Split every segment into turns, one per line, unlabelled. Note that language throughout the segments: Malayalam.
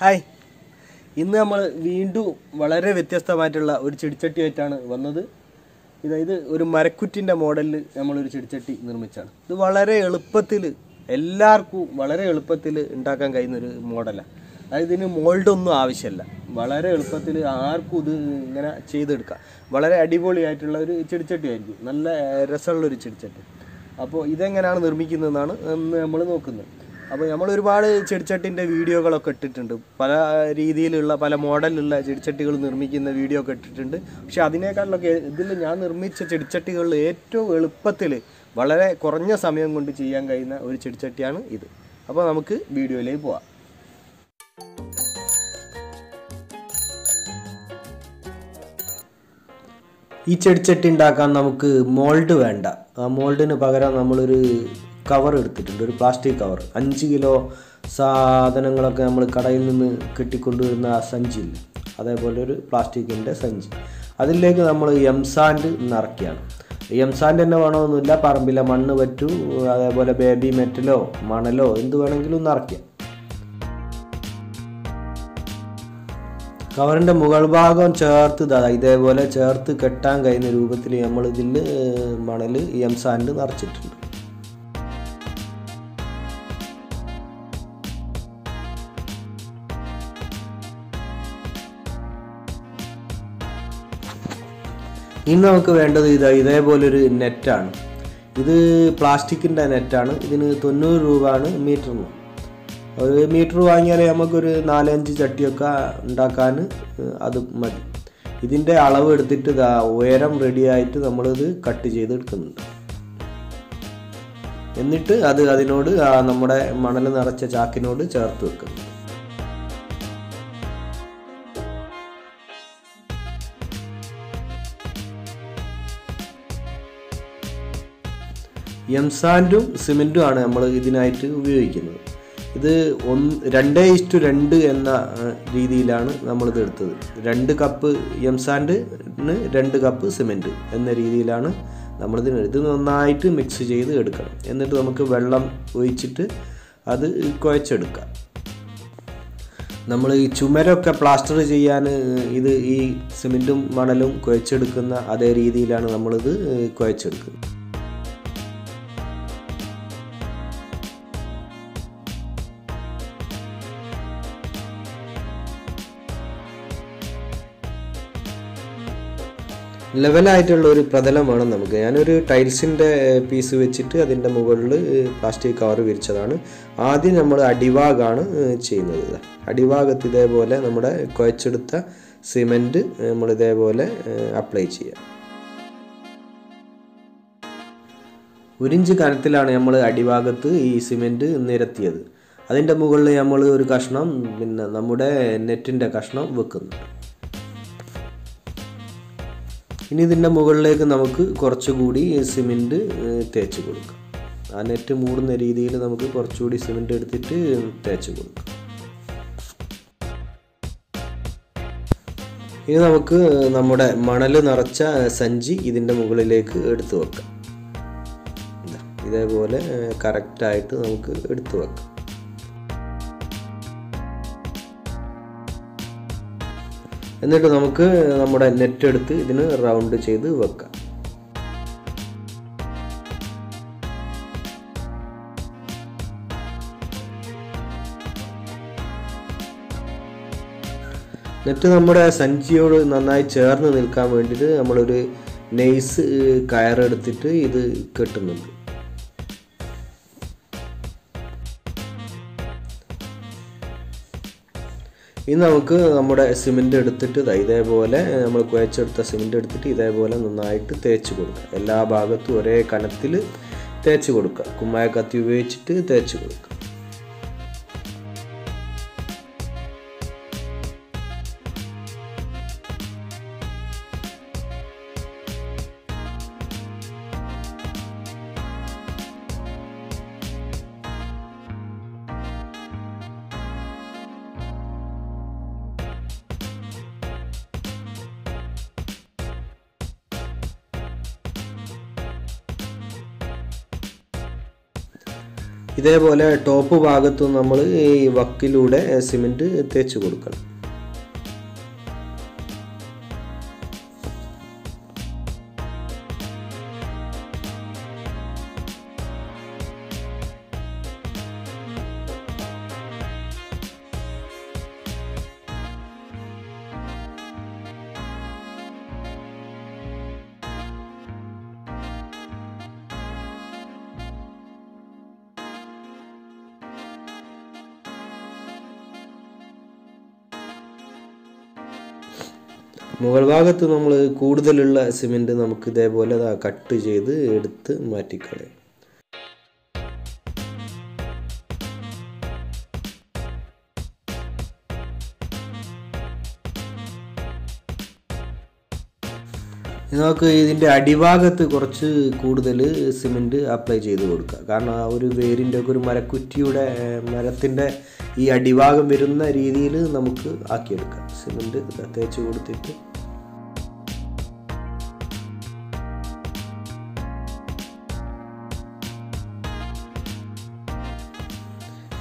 ഹായ്, ഇന്ന് നമ്മൾ വീണ്ടും വളരെ വ്യത്യസ്തമായിട്ടുള്ള ഒരു ചെടിച്ചട്ടിയായിട്ടാണ് വന്നത്. ഇത് ഒരു മരക്കുറ്റിൻ്റെ മോഡലിൽ നമ്മളൊരു ചെടിച്ചട്ടി നിർമ്മിച്ചാണ്. ഇത് വളരെ എളുപ്പത്തിൽ എല്ലാവർക്കും വളരെ എളുപ്പത്തിൽ ഉണ്ടാക്കാൻ കഴിയുന്നൊരു മോഡലാണ്. അതായത് ഇതിന് മോൾഡൊന്നും ആവശ്യമില്ല. വളരെ എളുപ്പത്തിൽ ആർക്കും ഇത് ഇങ്ങനെ ചെയ്തെടുക്കാം. വളരെ അടിപൊളിയായിട്ടുള്ള ഒരു ചെടിച്ചട്ടിയായിരിക്കും. നല്ല രസമുള്ളൊരു ചെടിച്ചട്ടി. അപ്പോൾ ഇതെങ്ങനെയാണ് നിർമ്മിക്കുന്നതെന്നാണ് നമ്മൾ നോക്കുന്നത്. അപ്പോൾ നമ്മൾ ഒരുപാട് ചെടിച്ചട്ടിൻ്റെ വീഡിയോകളൊക്കെ ഇട്ടിട്ടുണ്ട്. പല രീതിയിലുള്ള പല മോഡലിലുള്ള ചെടിച്ചട്ടികൾ നിർമ്മിക്കുന്ന വീഡിയോ ഒക്കെ ഇട്ടിട്ടുണ്ട്. പക്ഷെ അതിനേക്കാളിലൊക്കെ ഇതിൽ ഞാൻ നിർമ്മിച്ച ചെടിച്ചട്ടികളിൽ ഏറ്റവും എളുപ്പത്തിൽ വളരെ കുറഞ്ഞ സമയം കൊണ്ട് ചെയ്യാൻ കഴിയുന്ന ഒരു ചെടിച്ചട്ടിയാണ് ഇത്. അപ്പോൾ നമുക്ക് വീഡിയോയിലേക്ക് പോവാം. ഈ ചെടിച്ചട്ടി ഉണ്ടാക്കാൻ നമുക്ക് മോൾഡ് വേണ്ട. ആ മോൾഡിന് പകരം നമ്മളൊരു കവർ എടുത്തിട്ടുണ്ട്, ഒരു പ്ലാസ്റ്റിക് കവർ. 5 കിലോ സാധനങ്ങളൊക്കെ നമ്മൾ കടയിൽ നിന്ന് കിട്ടിക്കൊണ്ടുവരുന്ന ആ സഞ്ചിയില്ല, അതേപോലെ ഒരു പ്ലാസ്റ്റിക്കിൻ്റെ സഞ്ചി. അതിലേക്ക് നമ്മൾ സാൻഡ് നിറയ്ക്കുകയാണ്. സാൻഡ് തന്നെ വേണമെന്നില്ല, പറമ്പിലെ മണ്ണ് പറ്റൂ, അതേപോലെ ബേബി മെറ്റലോ മണലോ എന്ത് വേണമെങ്കിലും നിറയ്ക്കാം. കവറിൻ്റെ മുകൾ ഭാഗം ചേർത്ത് ഇതേപോലെ ചേർത്ത് കെട്ടാൻ കഴിയുന്ന രൂപത്തിൽ നമ്മൾ ഇതിൽ മണൽ സാൻഡ് നിറച്ചിട്ടുണ്ട്. ഇനി നമുക്ക് വേണ്ടത് ഇതേപോലൊരു നെറ്റാണ്. ഇത് പ്ലാസ്റ്റിക്കിൻ്റെ നെറ്റാണ്. ഇതിന് 90 രൂപയാണ് മീറ്ററിന്. ഒരു മീറ്റർ വാങ്ങിയാൽ നമുക്കൊരു 4-5 ചട്ടിയൊക്കെ ഉണ്ടാക്കാൻ അത് മതി. ഇതിൻ്റെ അളവ് എടുത്തിട്ട് ഉയരം റെഡിയായിട്ട് നമ്മളിത് കട്ട് ചെയ്തെടുക്കുന്നുണ്ട്. എന്നിട്ട് അതിനോട് നമ്മുടെ മണൽ നിറച്ച ചാക്കിനോട് ചേർത്ത് വെക്കുന്നു. സാൻഡും സിമെൻറ്റും ആണ് നമ്മൾ ഇതിനായിട്ട് ഉപയോഗിക്കുന്നത്. ഇത് 2:2 എന്ന രീതിയിലാണ് നമ്മളിത് എടുത്തത്. 2 കപ്പ് സാൻഡിന് 2 കപ്പ് സിമെൻറ്റ് എന്ന രീതിയിലാണ് നമ്മളിതിന്. ഇത് നന്നായിട്ട് മിക്സ് ചെയ്ത് എടുക്കണം. എന്നിട്ട് നമുക്ക് വെള്ളം ഒഴിച്ചിട്ട് അത് കുഴച്ചെടുക്കാം. നമ്മൾ ഈ ചുമരൊക്കെ പ്ലാസ്റ്റർ ചെയ്യാൻ ഈ സിമെൻറ്റും മണലും കുഴച്ചെടുക്കുന്ന അതേ രീതിയിലാണ് നമ്മളിത് കുഴച്ചെടുക്കുന്നത്. ലെവലായിട്ടുള്ള ഒരു പ്രതലം വേണം നമുക്ക്. ഞാനൊരു ടൈൽസിൻ്റെ പീസ് വെച്ചിട്ട് അതിൻ്റെ മുകളിൽ പ്ലാസ്റ്റിക് കവർ വിരിച്ചതാണ്. ആദ്യം നമ്മൾ അടിഭാഗമാണ് ചെയ്യുന്നത്. അടിഭാഗത്ത് ഇതേപോലെ നമ്മുടെ കുഴച്ചെടുത്ത സിമെൻറ്റ് നമ്മളിതേപോലെ അപ്ലൈ ചെയ്യാം. 1 ഇഞ്ച് കനത്തിലാണ് നമ്മൾ അടിഭാഗത്ത് ഈ സിമെൻറ്റ് നിരത്തിയത്. അതിൻ്റെ മുകളിൽ നമ്മൾ ഒരു കഷ്ണം നമ്മുടെ നെറ്റിൻ്റെ കഷ്ണം വെക്കുന്നുണ്ട്. ഇനി ഇതിൻ്റെ മുകളിലേക്ക് നമുക്ക് കുറച്ചുകൂടി സിമെൻറ്റ് തേച്ച് കൊടുക്കാം. ആ നെറ്റ് മൂടുന്ന രീതിയിൽ നമുക്ക് കുറച്ചുകൂടി സിമെൻറ്റ് എടുത്തിട്ട് തേച്ച് കൊടുക്കാം. ഇനി നമുക്ക് നമ്മുടെ മണൽ നിറച്ച സഞ്ചി ഇതിൻ്റെ മുകളിലേക്ക് എടുത്തു വെക്കാം. ഇതേപോലെ കറക്റ്റായിട്ട് നമുക്ക് എടുത്തു വെക്കാം. എന്നിട്ട് നമുക്ക് നമ്മുടെ നെറ്റ് എടുത്ത് ഇതിന് റൗണ്ട് ചെയ്ത് വെക്കാം. നെറ്റ് നമ്മുടെ സഞ്ചിയോട് നന്നായി ചേർന്ന് നിൽക്കാൻ വേണ്ടിയിട്ട് നമ്മളൊരു നൈസ് കയറെടുത്തിട്ട് ഇത് കെട്ടുന്നുണ്ട്. ഇനി നമുക്ക് നമ്മുടെ സിമെൻറ്റ് എടുത്തിട്ട് ഇതേപോലെ നമ്മൾ കുഴച്ചെടുത്ത സിമെൻറ്റ് എടുത്തിട്ട് ഇതേപോലെ നന്നായിട്ട് തേച്ച് കൊടുക്കുക. എല്ലാ ഭാഗത്തും ഒരേ കനത്തിൽ തേച്ച് കൊടുക്കുക. കുമ്മായ കത്തി ഉപയോഗിച്ചിട്ട് തേച്ച് കൊടുക്കുക. ഇതേപോലെ ടോപ്പ് ഭാഗത്തും നമ്മൾ ഈ വക്കിലൂടെ സിമെൻറ്റ് തേച്ച് കൊടുക്കണം. മുകൾ ഭാഗത്ത് നമ്മൾ കൂടുതലുള്ള സിമെൻറ്റ് നമുക്ക് ഇതേപോലെ കട്ട് ചെയ്ത് എടുത്ത് മാറ്റിക്കളയാം. നമുക്ക് ഇതിൻ്റെ അടിഭാഗത്ത് കുറച്ച് കൂടുതൽ സിമെൻറ്റ് അപ്ലൈ ചെയ്ത് കൊടുക്കുക. കാരണം ആ ഒരു വേരിൻ്റെ ഒക്കെ ഒരു മരക്കുറ്റിയുടെ മരത്തിൻ്റെ ഈ അടിഭാഗം വരുന്ന രീതിയിൽ നമുക്ക് ആക്കിയെടുക്കാം. സിമെൻറ്റ് തേച്ച് കൊടുത്തിട്ട്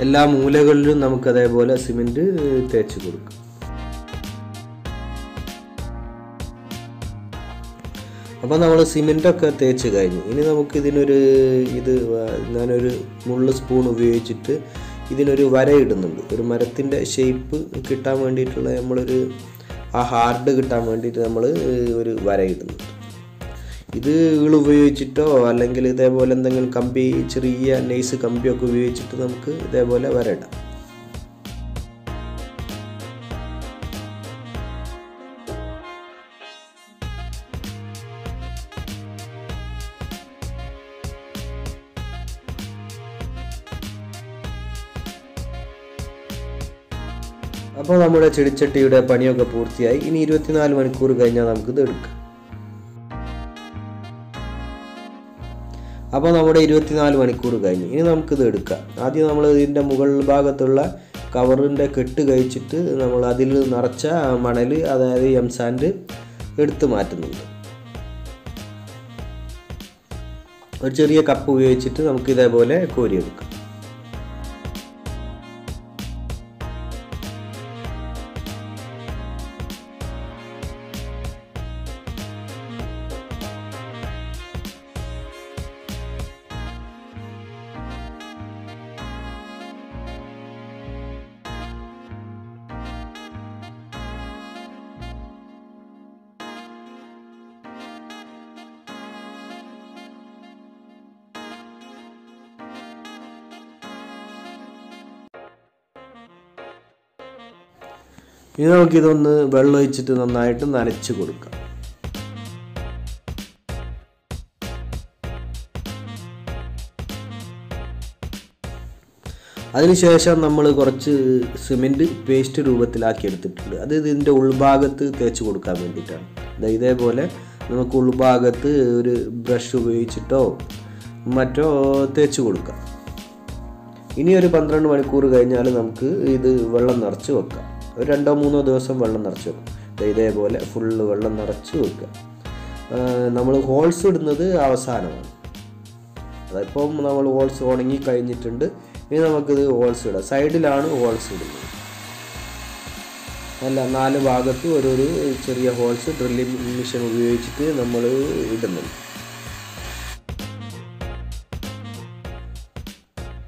എല്ലാ മൂലകളിലും നമുക്ക് അതേപോലെ സിമെൻറ്റ് തേച്ച് കൊടുക്കാം. അപ്പോൾ നമ്മൾ സിമെൻറ്റൊക്കെ തേച്ച് കഴിഞ്ഞു. ഇനി നമുക്ക് ഞാനൊരു മുള്ള് സ്പൂൺ ഉപയോഗിച്ചിട്ട് ഇതിനൊരു വര ഇടുന്നുണ്ട്. ഒരു മരത്തിൻ്റെ ഷേപ്പ് കിട്ടാൻ വേണ്ടിയിട്ടുള്ള നമ്മളൊരു ആ ഹാർഡ് കിട്ടാൻ വേണ്ടിയിട്ട് നമ്മൾ ഒരു വര ഇടുന്നുണ്ട്. ഇത് ഉപയോഗിച്ചിട്ടോ അല്ലെങ്കിൽ ഇതേപോലെ എന്തെങ്കിലും കമ്പി, ചെറിയ നൈസ് കമ്പിയൊക്കെ ഉപയോഗിച്ചിട്ട് നമുക്ക് ഇതേപോലെ വര ഇടാം. അപ്പോൾ നമ്മുടെ ചെടിച്ചട്ടിയുടെ പണിയൊക്കെ പൂർത്തിയായി. ഇനി 24 മണിക്കൂർ കഴിഞ്ഞാൽ നമുക്കിത് എടുക്കാം. അപ്പോൾ നമ്മുടെ 24 മണിക്കൂർ കഴിഞ്ഞു. ഇനി നമുക്കിത് എടുക്കാം. ആദ്യം നമ്മൾ ഇതിൻ്റെ മുകൾ ഭാഗത്തുള്ള കവറിൻ്റെ കെട്ട് കഴിച്ചിട്ട് നമ്മൾ അതിൽ നിറച്ച മണൽ, അതായത് എം സാൻഡ് എടുത്ത് മാറ്റുന്നുണ്ട്. ഒരു ചെറിയ കപ്പ് ഉപയോഗിച്ചിട്ട് നമുക്ക് ഇതേപോലെ കോരിയെടുക്കാം. ഇനി നമുക്കിതൊന്ന് വെള്ളം ഒഴിച്ചിട്ട് നന്നായിട്ട് നനച്ച് കൊടുക്കാം. അതിനുശേഷം നമ്മൾ കുറച്ച് സിമെൻറ്റ് പേസ്റ്റ് രൂപത്തിലാക്കി എടുത്തിട്ടുണ്ട്. അത് ഇതിൻ്റെ ഉൾഭാഗത്ത് തേച്ച് കൊടുക്കാൻ വേണ്ടിയിട്ടാണ്. ഇതേപോലെ നമുക്ക് ഉൾഭാഗത്ത് ഒരു ബ്രഷ് ഉപയോഗിച്ചിട്ടോ മറ്റോ തേച്ച് കൊടുക്കാം. ഇനി ഒരു 12 മണിക്കൂർ കഴിഞ്ഞാൽ നമുക്ക് ഇത് വെള്ളം നിറച്ച് വെക്കാം. ഒരു 2-3 ദിവസം വെള്ളം നിറച്ച് വെക്കും. ഇതേപോലെ ഫുള്ള് വെള്ളം നിറച്ച് വെക്കുക. നമ്മൾ ഹോൾസ് ഇടുന്നത് അവസാനമാണ്. അതിപ്പം നമ്മൾ ഹോൾസ് ഉണങ്ങി കഴിഞ്ഞിട്ടുണ്ട്. ഇനി നമുക്കിത് ഹോൾസ് ഇടാം. സൈഡിലാണ് ഹോൾസ് ഇടുന്നത്. അല്ല, 4 ഭാഗത്ത് ഒരു ചെറിയ ഹോൾസ് ഡ്രില്ലിംഗ് മെഷീൻ ഉപയോഗിച്ചിട്ട് നമ്മൾ ഇടുന്നുണ്ട്.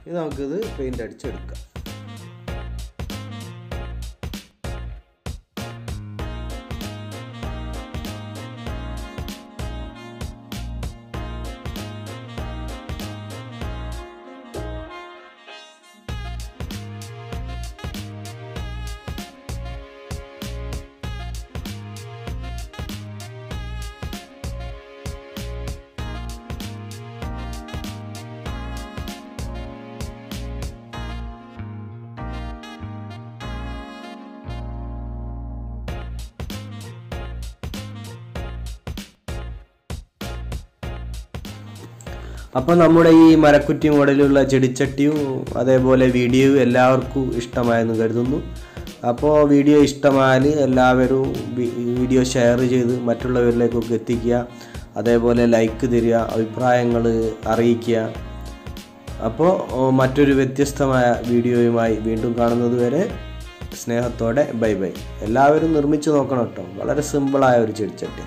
ഇനി നമുക്കിത് പെയിൻ്റ് അടിച്ചെടുക്കാം. അപ്പോൾ നമ്മുടെ ഈ മരക്കുറ്റി മോഡലുള്ള ചെടിച്ചട്ടിയും അതേപോലെ വീഡിയോയും എല്ലാവർക്കും ഇഷ്ടമായെന്ന് കരുതുന്നു. അപ്പോൾ വീഡിയോ ഇഷ്ടമായാൽ എല്ലാവരും വീഡിയോ ഷെയർ ചെയ്ത് മറ്റുള്ളവരിലേക്കൊക്കെ എത്തിക്കുക. അതേപോലെ ലൈക്ക് തരിക, അഭിപ്രായങ്ങൾ അറിയിക്കുക. അപ്പോൾ മറ്റൊരു വ്യത്യസ്തമായ വീഡിയോയുമായി വീണ്ടും കാണുന്നത് വരെ സ്നേഹത്തോടെ ബൈ ബൈ. എല്ലാവരും നിർമ്മിച്ച് നോക്കണം കേട്ടോ. വളരെ സിമ്പിളായ ഒരു ചെടിച്ചട്ടി.